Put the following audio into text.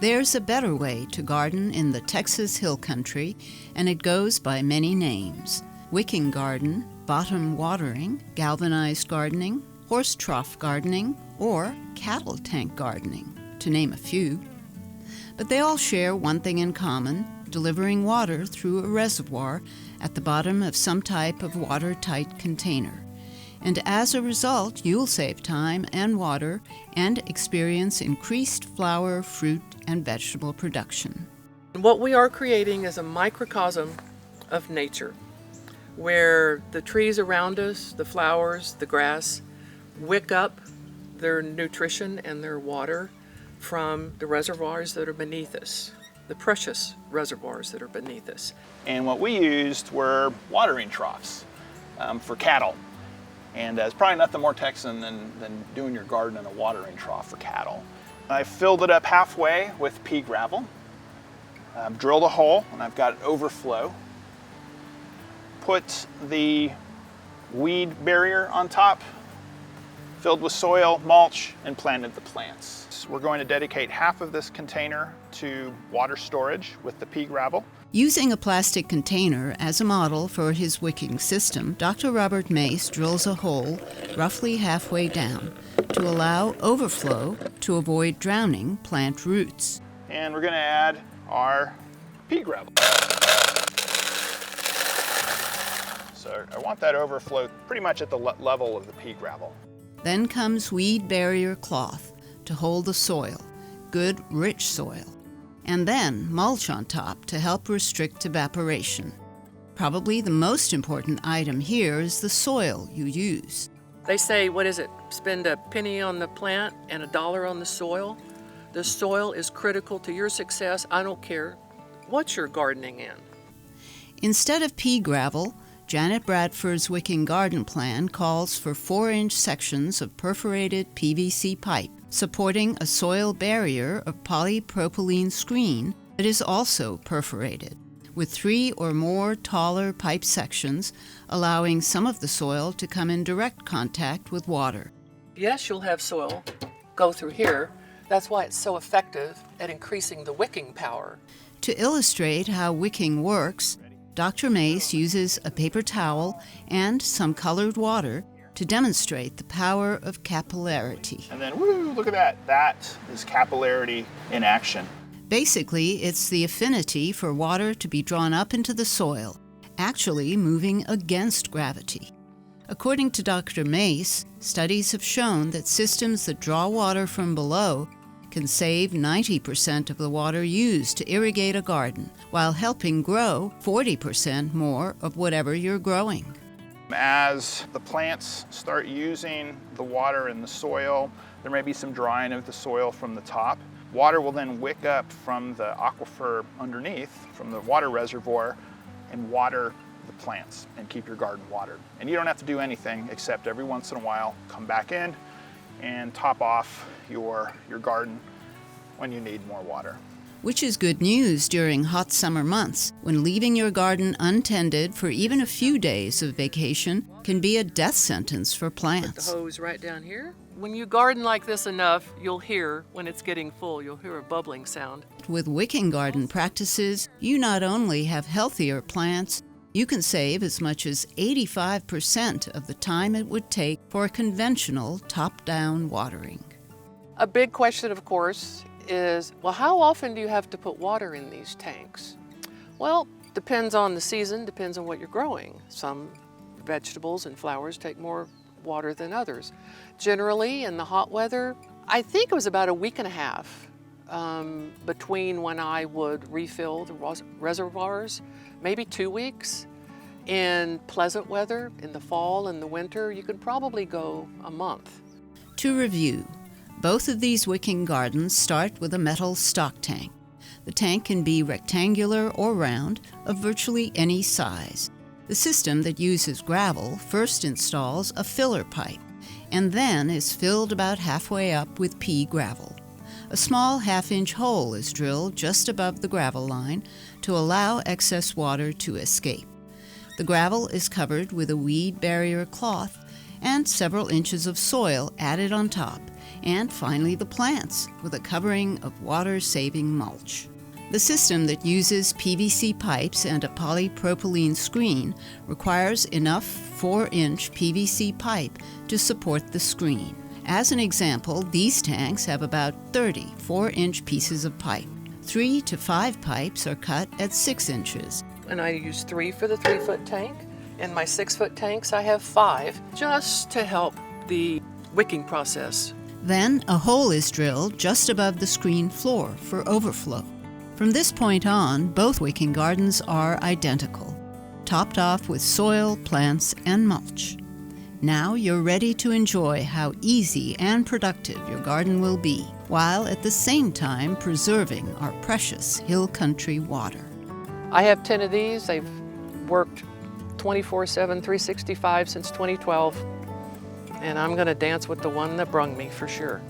There's a better way to garden in the Texas Hill Country, and it goes by many names: Wicking garden, bottom watering, galvanized gardening, horse trough gardening, or cattle tank gardening, to name a few. But they all share one thing in common: delivering water through a reservoir at the bottom of some type of watertight container. And as a result, you'll save time and water and experience increased flower, fruit, and vegetable production. What we are creating is a microcosm of nature, where the trees around us, the flowers, the grass, wick up their nutrition and their water from the reservoirs that are beneath us, the precious reservoirs that are beneath us. And what we used were watering troughs for cattle. And it's probably nothing more Texan than doing your garden in a watering trough for cattle. I filled it up halfway with pea gravel, drilled a hole, and I've got overflow. Put the weed barrier on top, filled with soil, mulch, and planted the plants. So we're going to dedicate half of this container to water storage with the pea gravel. Using a plastic container as a model for his wicking system, Dr. Robert Mace drills a hole roughly halfway down to allow overflow to avoid drowning plant roots. And we're going to add our pea gravel. So I want that overflow pretty much at the level of the pea gravel. Then comes weed barrier cloth to hold the soil, good rich soil, and then mulch on top to help restrict evaporation. Probably the most important item here is the soil you use. They say, what is it? Spend a penny on the plant and $1 on the soil. The soil is critical to your success. I don't care what you're gardening in. Instead of pea gravel, Janet Bradford's Wicking garden plan calls for 4-inch sections of perforated PVC pipe supporting a soil barrier of polypropylene screen that is also perforated, with 3 or more taller pipe sections allowing some of the soil to come in direct contact with water. Yes, you'll have soil go through here. That's why it's so effective at increasing the wicking power. To illustrate how wicking works, Dr. Mace uses a paper towel and some colored water to demonstrate the power of capillarity. And then, woo, look at that. That is capillarity in action. Basically, it's the affinity for water to be drawn up into the soil, actually moving against gravity. According to Dr. Mace, studies have shown that systems that draw water from below can save 90% of the water used to irrigate a garden, while helping grow 40% more of whatever you're growing. As the plants start using the water in the soil, there may be some drying of the soil from the top. Water will then wick up from the aquifer underneath, from the water reservoir, and water the plants and keep your garden watered. And you don't have to do anything except every once in a while come back in and top off your garden when you need more water. Which is good news during hot summer months, when leaving your garden untended for even a few days of vacation can be a death sentence for plants. Put the hose right down here. When you garden like this enough, you'll hear, when it's getting full, you'll hear a bubbling sound. With Wicking garden practices, you not only have healthier plants, you can save as much as 85% of the time it would take for a conventional top-down watering. A big question, of course, is, well, how often do you have to put water in these tanks? Well, depends on the season, depends on what you're growing. Some vegetables and flowers take more water than others. Generally, in the hot weather, I think it was about a week and a half between when I would refill the reservoirs, maybe 2 weeks. In pleasant weather, in the fall and the winter, you could probably go a month. To review, both of these Wicking gardens start with a metal stock tank. The tank can be rectangular or round, of virtually any size. The system that uses gravel first installs a filler pipe, and then is filled about halfway up with pea gravel. A small half-inch hole is drilled just above the gravel line to allow excess water to escape. The gravel is covered with a weed barrier cloth and several inches of soil added on top, And finally the plants, with a covering of water-saving mulch. The system that uses PVC pipes and a polypropylene screen requires enough 4-inch PVC pipe to support the screen. As an example, these tanks have about 30 4-inch pieces of pipe. 3 to 5 pipes are cut at 6 inches. And I use 3 for the 3-foot tank. In my 6-foot tanks, I have 5, just to help the wicking process. Then a hole is drilled just above the screen floor for overflow. From this point on, both wicking gardens are identical, topped off with soil, plants, and mulch. Now you're ready to enjoy how easy and productive your garden will be, while at the same time preserving our precious hill country water. I have 10 of these. They've worked 24/7, 365 since 2012, and I'm going to dance with the one that brung me for sure.